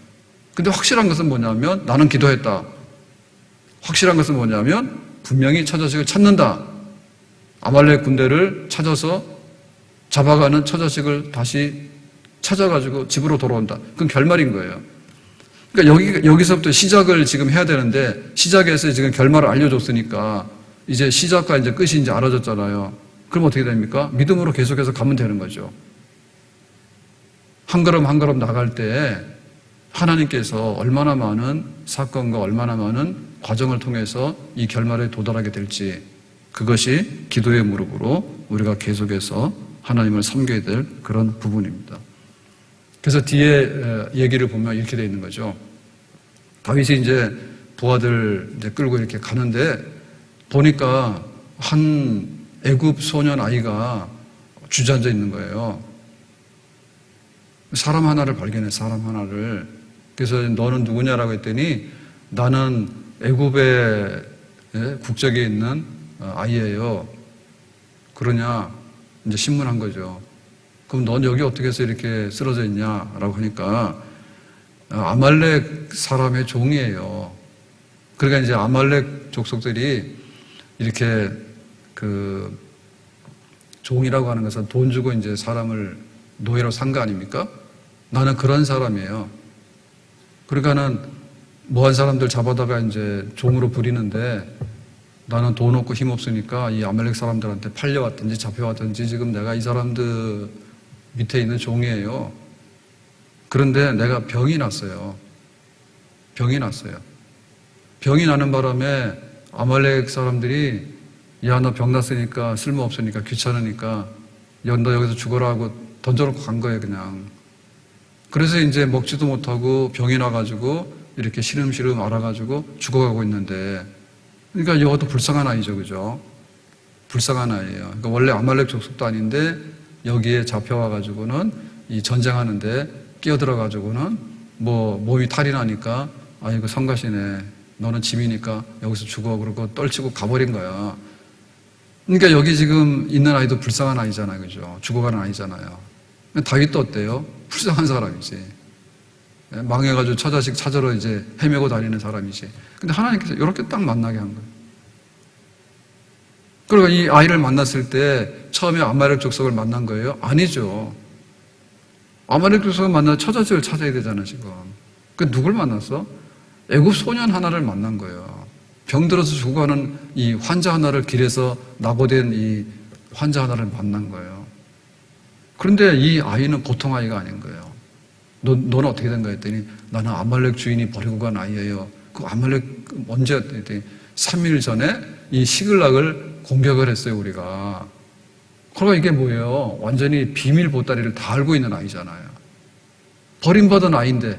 근데 확실한 것은 뭐냐면 나는 기도했다. 확실한 것은 뭐냐면 분명히 처자식을 찾는다. 아말렉 군대를 찾아서 잡아가는 처자식을 다시 찾아가지고 집으로 돌아온다. 그건 결말인 거예요. 그러니까 여기서부터 시작을 지금 해야 되는데 시작에서 지금 결말을 알려줬으니까 이제 시작과 이제 끝이 이제 알아졌잖아요. 그럼 어떻게 됩니까? 믿음으로 계속해서 가면 되는 거죠. 한 걸음 한 걸음 나갈 때 하나님께서 얼마나 많은 사건과 얼마나 많은 과정을 통해서 이 결말에 도달하게 될지 그것이 기도의 무릎으로 우리가 계속해서 하나님을 섬겨야 될 그런 부분입니다. 그래서 뒤에 얘기를 보면 이렇게 되어 있는 거죠. 다윗이 이제 부하들 이제 끌고 이렇게 가는데 보니까 한 애굽 소년 아이가 주저앉아 있는 거예요. 사람 하나를 발견해, 사람 하나를. 그래서 너는 누구냐라고 했더니 나는 애굽의 국적에 있는 아이예요. 그러냐? 이제 신문한 거죠. 그럼 넌 여기 어떻게 해서 이렇게 쓰러져 있냐라고 하니까 아말렉 사람의 종이에요. 그러니까 이제 아말렉 족속들이 이렇게 그 종이라고 하는 것은 돈 주고 이제 사람을 노예로 산 거 아닙니까? 나는 그런 사람이에요. 그러니까는 뭐한 사람들 잡아다가 이제 종으로 부리는데 나는 돈 없고 힘 없으니까 이 아말렉 사람들한테 팔려왔든지 잡혀왔든지 지금 내가 이 사람들 밑에 있는 종이에요. 그런데 내가 병이 났어요. 병이 났어요. 병이 나는 바람에 아말렉 사람들이 야, 너 병 났으니까 쓸모없으니까 귀찮으니까 너 여기서 죽어라 하고 던져놓고 간 거예요, 그냥. 그래서 이제 먹지도 못하고 병이 나가지고 이렇게 시름시름 앓아가지고 죽어가고 있는데 그러니까 이것도 불쌍한 아이죠, 그죠? 불쌍한 아이예요. 그러니까 원래 아말렉 족속도 아닌데 여기에 잡혀와가지고는 이 전쟁하는데 끼어들어가지고는 뭐 몸이 탈이 나니까 아, 이거 성가시네. 너는 짐이니까 여기서 죽어. 그러고 떨치고 가버린 거야. 그러니까 여기 지금 있는 아이도 불쌍한 아이잖아요, 그죠? 죽어가는 아이잖아요. 다윗도 어때요? 불쌍한 사람이지. 망해가지고 처자식 찾으러 이제 헤매고 다니는 사람이지. 근데 하나님께서 이렇게 딱 만나게 한 거예요. 그리고 이 아이를 만났을 때 처음에 아말렉 족속을 만난 거예요? 아니죠. 아말렉 족속을 만나 처자식을 찾아야 되잖아, 지금. 그 누굴 만났어? 애굽 소년 하나를 만난 거예요. 병들어서 죽어가는 이 환자 하나를 길에서 낙오된 이 환자 하나를 만난 거예요. 그런데 이 아이는 보통 아이가 아닌 거예요. 너는 어떻게 된 거야 했더니 나는 아말렉 주인이 버리고 간 아이예요. 그 아말렉 언제 했더니 3일 전에 이 시글락을 공격을 했어요, 우리가. 그러니까 이게 뭐예요? 완전히 비밀 보따리를 다 알고 있는 아이잖아요. 버림받은 아이인데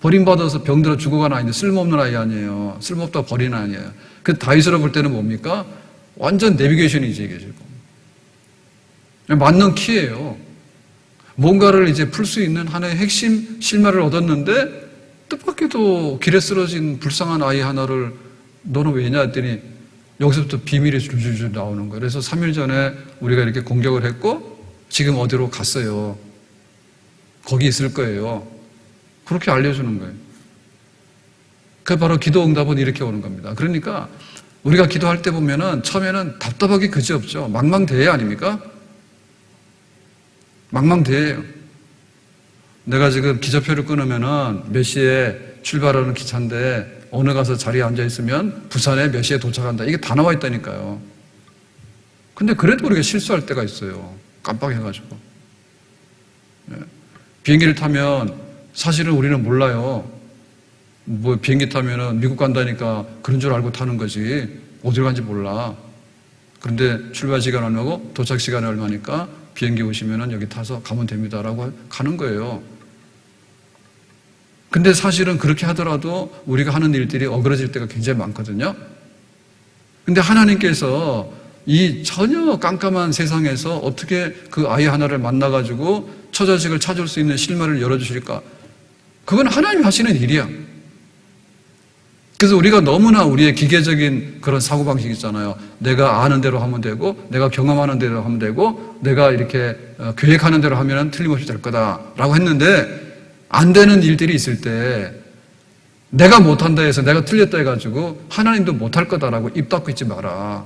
버림받아서 병들어 죽어간 아이인데 쓸모없는 아이 아니에요. 쓸모없다고 버리는 아이예요. 그 다윗으로 볼 때는 뭡니까? 완전 내비게이션이지 이게 지금. 맞는 키예요. 뭔가를 이제 풀 수 있는 하나의 핵심 실마리를 얻었는데 뜻밖에도 길에 쓰러진 불쌍한 아이 하나를 너는 왜냐 했더니 여기서부터 비밀이 줄줄줄 나오는 거예요. 그래서 3일 전에 우리가 이렇게 공격을 했고 지금 어디로 갔어요. 거기 있을 거예요. 그렇게 알려주는 거예요. 그 바로 기도 응답은 이렇게 오는 겁니다. 그러니까 우리가 기도할 때 보면은 처음에는 답답하기 그지없죠. 망망대해 아닙니까? 망망대해요. 내가 지금 기차표를 끊으면은 몇 시에 출발하는 기차인데 어느 가서 자리에 앉아 있으면 부산에 몇 시에 도착한다. 이게 다 나와 있다니까요. 근데 그래도 우리가 실수할 때가 있어요. 깜빡해가지고. 비행기를 타면 사실은 우리는 몰라요. 뭐 비행기 타면은 미국 간다니까 그런 줄 알고 타는 거지 어디로 간지 몰라. 그런데 출발 시간 얼마고 도착 시간이 얼마니까 비행기 오시면은 여기 타서 가면 됩니다라고 가는 거예요. 근데 사실은 그렇게 하더라도 우리가 하는 일들이 어그러질 때가 굉장히 많거든요. 근데 하나님께서 이 전혀 깜깜한 세상에서 어떻게 그 아이 하나를 만나가지고 처자식을 찾을 수 있는 실마리를 열어주실까? 그건 하나님이 하시는 일이야. 그래서 우리가 너무나 우리의 기계적인 그런 사고방식이 있잖아요. 내가 아는 대로 하면 되고 내가 경험하는 대로 하면 되고 내가 이렇게 계획하는 대로 하면 틀림없이 될 거다라고 했는데 안 되는 일들이 있을 때 내가 못한다 해서 내가 틀렸다 해가지고 하나님도 못할 거다라고 입 닫고 있지 마라.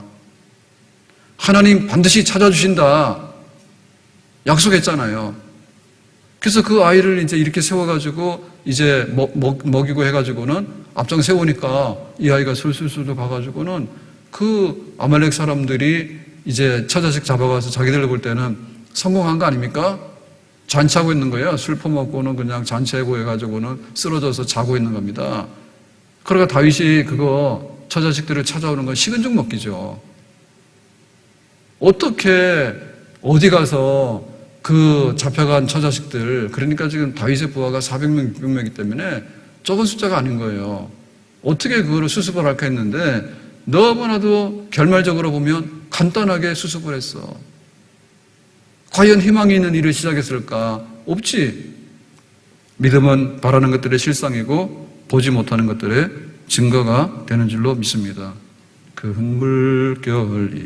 하나님 반드시 찾아주신다 약속했잖아요. 그래서 그 아이를 이제 이렇게 세워가지고 이제 먹이고 해가지고는 앞장 세우니까 이 아이가 술술술 가가지고는 그 아말렉 사람들이 이제 처자식 잡아가서 자기들 볼 때는 성공한 거 아닙니까? 잔치하고 있는 거예요. 술 퍼먹고는 그냥 잔치하고 해가지고는 쓰러져서 자고 있는 겁니다. 그러니까 다윗이 그거 처자식들을 찾아오는 건 식은 죽 먹기죠. 어떻게 어디 가서 그 잡혀간 처자식들, 그러니까 지금 다윗의 부하가 400명, 600명이기 때문에 적은 숫자가 아닌 거예요. 어떻게 그거를 수습을 할까 했는데 너무나도 결말적으로 보면 간단하게 수습을 했어. 과연 희망이 있는 일을 시작했을까? 없지. 믿음은 바라는 것들의 실상이고 보지 못하는 것들의 증거가 되는 줄로 믿습니다. 큰 물결이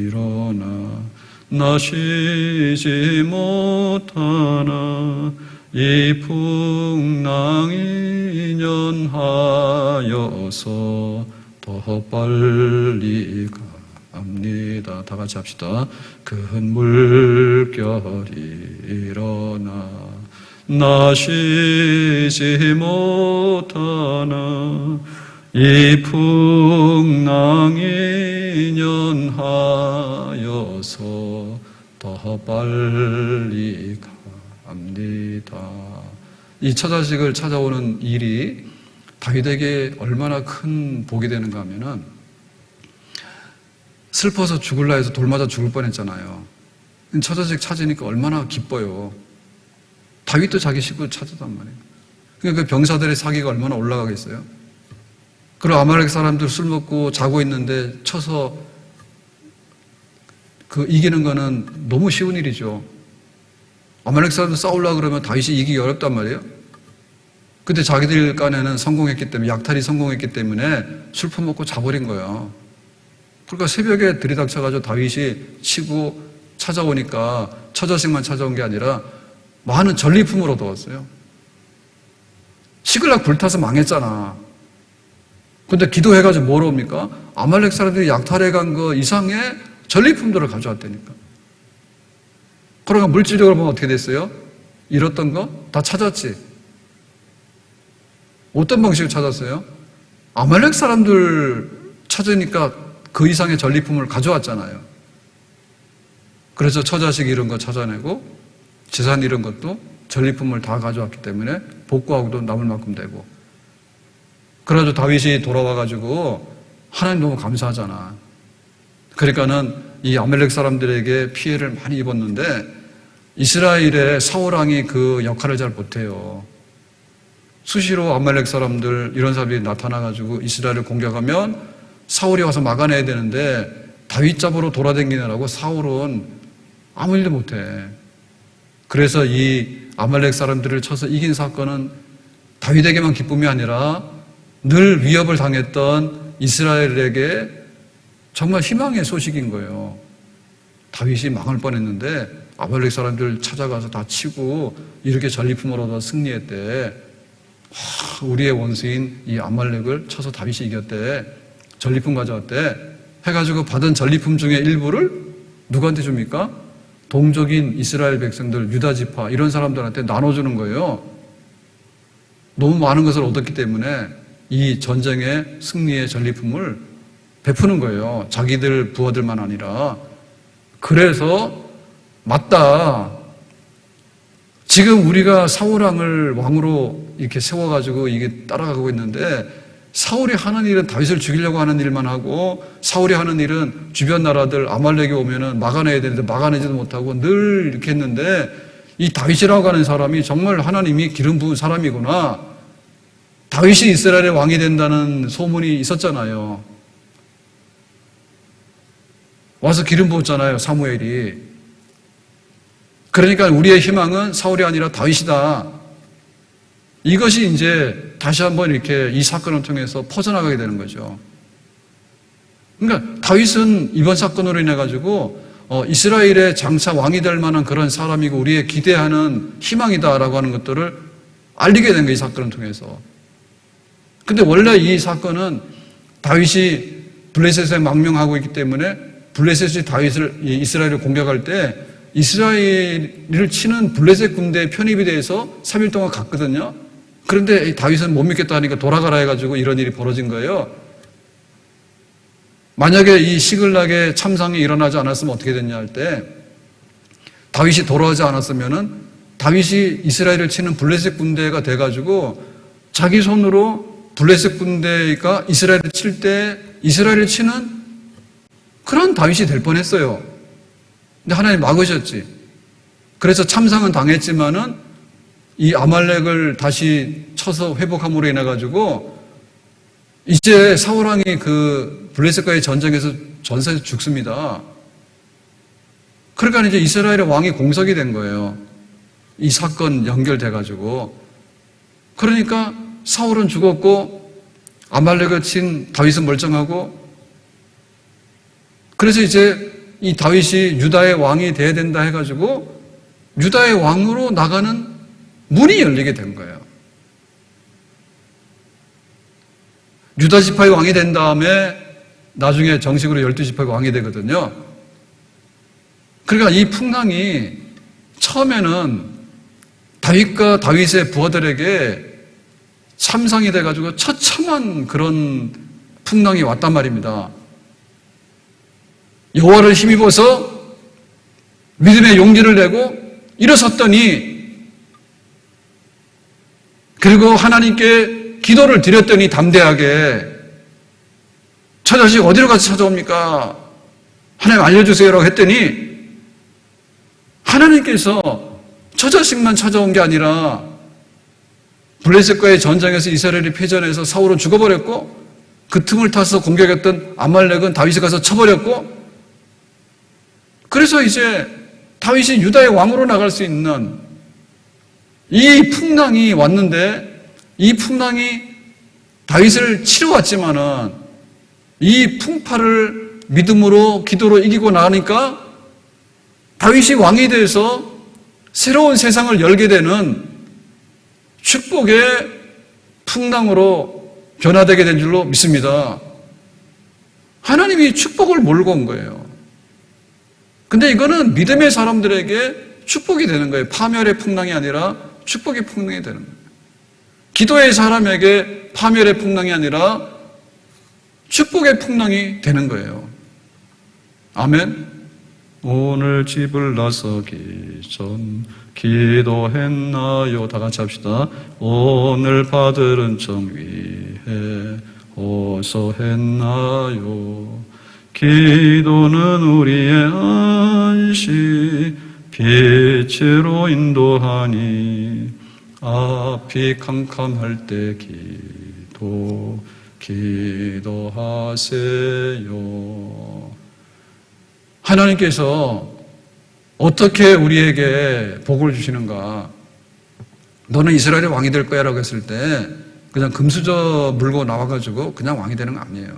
일어나 나 쉬지 못하나 이 풍랑이 연하여서 더 빨리 갑니다. 다 같이 합시다. 큰 물결이 일어나 나 쉬지 못하나 이 풍랑이 연하여서 더 빨리 갑니다. 이 처자식을 찾아오는 일이 다윗에게 얼마나 큰 복이 되는가 하면은 슬퍼서 죽을라 해서 돌 맞아 죽을 뻔했잖아요. 처자식 찾으니까 얼마나 기뻐요. 다윗도 자기 식구 찾았단 말이에요. 그러니까 그 병사들의 사기가 얼마나 올라가겠어요. 그리고 아말렉 사람들 술 먹고 자고 있는데 쳐서 그 이기는 거는 너무 쉬운 일이죠. 아말렉 사람들 싸우려고 그러면 다윗이 이기기 어렵단 말이에요. 근데 자기들 간에는 성공했기 때문에, 약탈이 성공했기 때문에 술 퍼먹고 자버린 거예요. 그러니까 새벽에 들이닥쳐가지고 다윗이 치고 찾아오니까 처자식만 찾아온 게 아니라 많은 전리품을 얻어왔어요. 시글락 불타서 망했잖아. 근데 기도해가지고 뭐로 옵니까? 아말렉 사람들이 약탈해 간 거 이상의 전리품들을 가져왔다니까. 그러니까 물질적으로 보면 어떻게 됐어요? 잃었던 거 다 찾았지. 어떤 방식으로 찾았어요? 아말렉 사람들 찾으니까 그 이상의 전리품을 가져왔잖아요. 그래서 처자식 잃은 거 찾아내고 재산 잃은 것도 전리품을 다 가져왔기 때문에 복구하고도 남을 만큼 되고. 그래가지고 다윗이 돌아와가지고 하나님 너무 감사하잖아. 그러니까는 이 아말렉 사람들에게 피해를 많이 입었는데 이스라엘의 사울왕이 그 역할을 잘 못해요. 수시로 아말렉 사람들 이런 사람들이 나타나가지고 이스라엘을 공격하면 사울이 와서 막아내야 되는데 다윗 잡으러 돌아다니느라고 사울은 아무 일도 못해. 그래서 이 아말렉 사람들을 쳐서 이긴 사건은 다윗에게만 기쁨이 아니라 늘 위협을 당했던 이스라엘에게 정말 희망의 소식인 거예요. 다윗이 망할 뻔했는데 아말렉 사람들 찾아가서 다 치고 이렇게 전리품을 얻어 승리했대. 우리의 원수인 이 아말렉을 쳐서 다윗이 이겼대. 전리품 가져왔대. 해가지고 받은 전리품 중에 일부를 누구한테 줍니까? 동족인 이스라엘 백성들, 유다 지파 이런 사람들한테 나눠주는 거예요. 너무 많은 것을 얻었기 때문에 이 전쟁의 승리의 전리품을 베푸는 거예요. 자기들 부하들만 아니라. 그래서 맞다. 지금 우리가 사울왕을 왕으로 이렇게 세워가지고 이게 따라가고 있는데 사울이 하는 일은 다윗을 죽이려고 하는 일만 하고 사울이 하는 일은 주변 나라들 아말렉이 오면은 막아내야 되는데 막아내지도 못하고 늘 이렇게 했는데 이 다윗이라고 하는 사람이 정말 하나님이 기름 부은 사람이구나. 다윗이 이스라엘의 왕이 된다는 소문이 있었잖아요. 와서 기름 부었잖아요, 사무엘이. 그러니까 우리의 희망은 사울이 아니라 다윗이다. 이것이 이제 다시 한번 이렇게 이 사건을 통해서 퍼져나가게 되는 거죠. 그러니까 다윗은 이번 사건으로 인해 가지고 이스라엘의 장차 왕이 될 만한 그런 사람이고 우리의 기대하는 희망이다라고 하는 것들을 알리게 된 거예요, 이 사건을 통해서. 근데 원래 이 사건은 다윗이 블레셋에 망명하고 있기 때문에 블레셋이 다윗을 이스라엘을 공격할 때 이스라엘을 치는 블레셋 군대에 편입이 돼서 3일 동안 갔거든요. 그런데 다윗은 못 믿겠다 하니까 돌아가라 해가지고 이런 일이 벌어진 거예요. 만약에 이 시글락의 참상이 일어나지 않았으면 어떻게 됐냐 할 때 다윗이 돌아오지 않았으면은 다윗이 이스라엘을 치는 블레셋 군대가 돼가지고 자기 손으로 블레셋 군대가 이스라엘을 칠 때 이스라엘을 치는 그런 다윗이 될 뻔했어요. 근데 하나님 막으셨지. 그래서 참상은 당했지만은 이 아말렉을 다시 쳐서 회복함으로 인해 가지고 이제 사울왕이 그 블레셋과의 전쟁에서 전사해서 죽습니다. 그러니까 이제 이스라엘의 왕이 공석이 된 거예요. 이 사건 연결돼 가지고. 그러니까 사울은 죽었고 아말렉을 친 다윗은 멀쩡하고 그래서 이제 이 다윗이 유다의 왕이 돼야 된다 해가지고 유다의 왕으로 나가는 문이 열리게 된 거예요. 유다 지파의 왕이 된 다음에 나중에 정식으로 12지파의 왕이 되거든요. 그러니까 이 풍랑이 처음에는 다윗과 다윗의 부하들에게 참상이 돼가지고 처참한 그런 풍랑이 왔단 말입니다. 여호와를 힘입어서 믿음의 용기를 내고 일어섰더니 그리고 하나님께 기도를 드렸더니 담대하게 저 자식 어디로 가서 찾아옵니까? 하나님 알려주세요라고 했더니 하나님께서 저 자식만 찾아온 게 아니라 블레셋과의 전쟁에서 이스라엘이 패전해서 사울은 죽어버렸고 그 틈을 타서 공격했던 아말렉은 다윗이 가서 쳐버렸고 그래서 이제 다윗이 유다의 왕으로 나갈 수 있는 이 풍랑이 왔는데 이 풍랑이 다윗을 치러 왔지만은 이 풍파를 믿음으로 기도로 이기고 나니까 다윗이 왕이 돼서 새로운 세상을 열게 되는 축복의 풍랑으로 변화되게 된 줄로 믿습니다. 하나님이 축복을 몰고 온 거예요. 근데 이거는 믿음의 사람들에게 축복이 되는 거예요. 파멸의 풍랑이 아니라 축복의 풍랑이 되는 거예요. 기도의 사람에게 파멸의 풍랑이 아니라 축복의 풍랑이 되는 거예요. 아멘. 오늘 집을 나서기 전 기도했나요? 다 같이 합시다. 오늘 받을 정위해 호소했나요? 기도는 우리의 안식 빛으로 인도하니 앞이 캄캄할 때 기도하세요. 하나님께서 어떻게 우리에게 복을 주시는가? 너는 이스라엘의 왕이 될 거야 라고 했을 때 그냥 금수저 물고 나와가지고 그냥 왕이 되는 거 아니에요.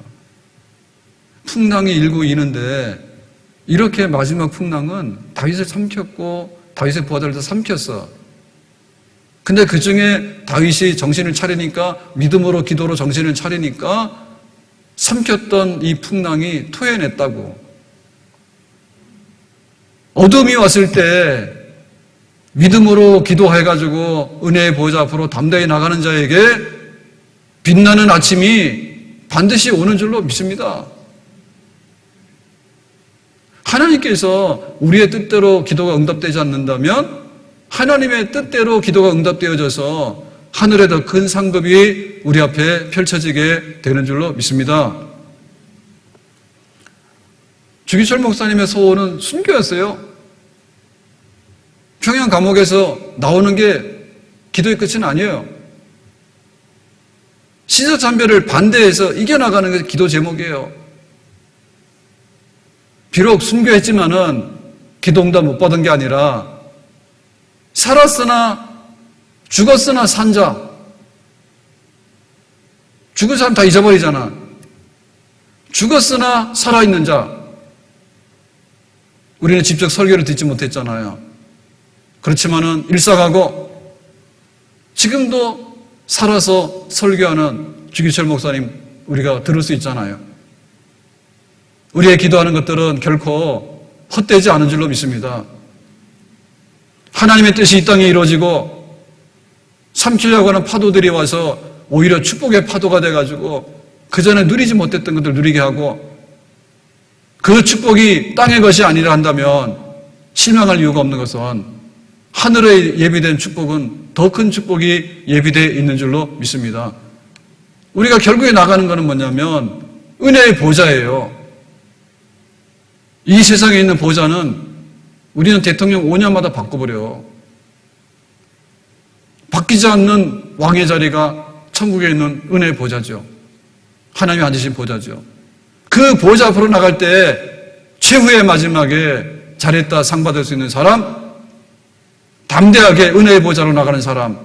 풍랑이 일고 이는데 이렇게 마지막 풍랑은 다윗을 삼켰고 다윗의 부하들도 삼켰어. 근데 그 중에 다윗이 정신을 차리니까, 믿음으로 기도로 정신을 차리니까 삼켰던 이 풍랑이 토해냈다고. 어둠이 왔을 때 믿음으로 기도해가지고 은혜의 보좌 앞으로 담대히 나가는 자에게 빛나는 아침이 반드시 오는 줄로 믿습니다. 하나님께서 우리의 뜻대로 기도가 응답되지 않는다면 하나님의 뜻대로 기도가 응답되어져서 하늘에 더 큰 상급이 우리 앞에 펼쳐지게 되는 줄로 믿습니다. 주기철 목사님의 소원은 순교였어요. 평양 감옥에서 나오는 게 기도의 끝은 아니에요. 시사참배를 반대해서 이겨나가는 게 기도 제목이에요. 비록 순교했지만은 기도 응답 못 받은 게 아니라 살았으나 죽었으나 산 자. 죽은 사람 다 잊어버리잖아. 죽었으나 살아있는 자. 우리는 직접 설교를 듣지 못했잖아요. 그렇지만은 일사가고 지금도 살아서 설교하는 주기철 목사님 우리가 들을 수 있잖아요. 우리의 기도하는 것들은 결코 헛되지 않은 줄로 믿습니다. 하나님의 뜻이 이 땅에 이루어지고 삼키려고 하는 파도들이 와서 오히려 축복의 파도가 돼가지고 그 전에 누리지 못했던 것들 누리게 하고 그 축복이 땅의 것이 아니라 한다면 실망할 이유가 없는 것은 하늘에 예비된 축복은 더 큰 축복이 예비되어 있는 줄로 믿습니다. 우리가 결국에 나가는 것은 뭐냐면 은혜의 보좌예요. 이 세상에 있는 보좌는 우리는 대통령 5년마다 바꿔버려. 바뀌지 않는 왕의 자리가 천국에 있는 은혜의 보좌죠. 하나님이 앉으신 보좌죠. 그 보좌 앞으로 나갈 때 최후의 마지막에 잘했다 상 받을 수 있는 사람, 담대하게 은혜의 보좌로 나가는 사람,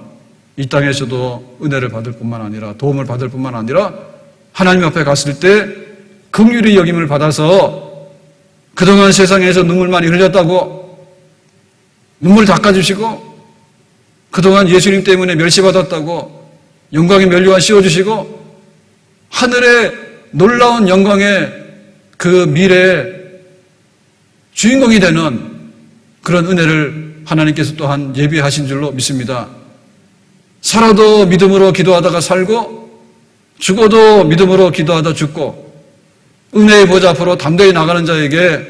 이 땅에서도 은혜를 받을 뿐만 아니라 도움을 받을 뿐만 아니라 하나님 앞에 갔을 때 긍휼히 여김을 받아서 그동안 세상에서 눈물 많이 흘렸다고 눈물 닦아주시고 그동안 예수님 때문에 멸시받았다고 영광의 면류관 씌워주시고 하늘의 놀라운 영광의 그 미래의 주인공이 되는 그런 은혜를 하나님께서 또한 예비하신 줄로 믿습니다. 살아도 믿음으로 기도하다가 살고 죽어도 믿음으로 기도하다 죽고 은혜의 보좌 앞으로 담대히 나가는 자에게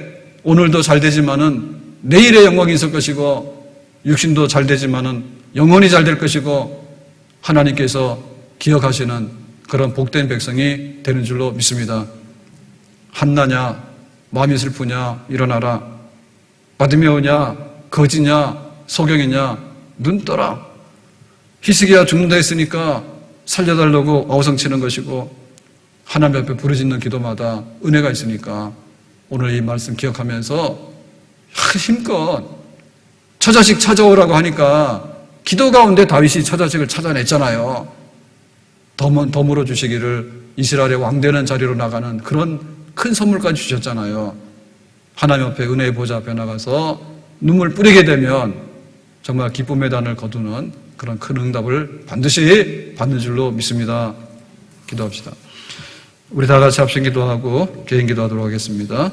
오늘도 잘 되지만은 내일의 영광이 있을 것이고 육신도 잘 되지만은 영원히 잘 될 것이고 하나님께서 기억하시는 그런 복된 백성이 되는 줄로 믿습니다. 한나냐 마음이 슬프냐 일어나라. 바디메오냐 거지냐 소경이냐 눈 떠라. 히스기야 죽는다 했으니까 살려달라고 어우성치는 것이고 하나님 앞에 부르짖는 기도마다 은혜가 있으니까 오늘 이 말씀 기억하면서 힘껏 처자식 찾아오라고 하니까 기도 가운데 다윗이 처자식을 찾아냈잖아요. 더 물어주시기를 이스라엘의 왕되는 자리로 나가는 그런 큰 선물까지 주셨잖아요. 하나님 앞에 은혜의 보좌 앞에 나가서 눈물 뿌리게 되면 정말 기쁨의 단을 거두는 그런 큰 응답을 반드시 받는 줄로 믿습니다. 기도합시다. 우리 다 같이 합심 기도하고 개인 기도하도록 하겠습니다.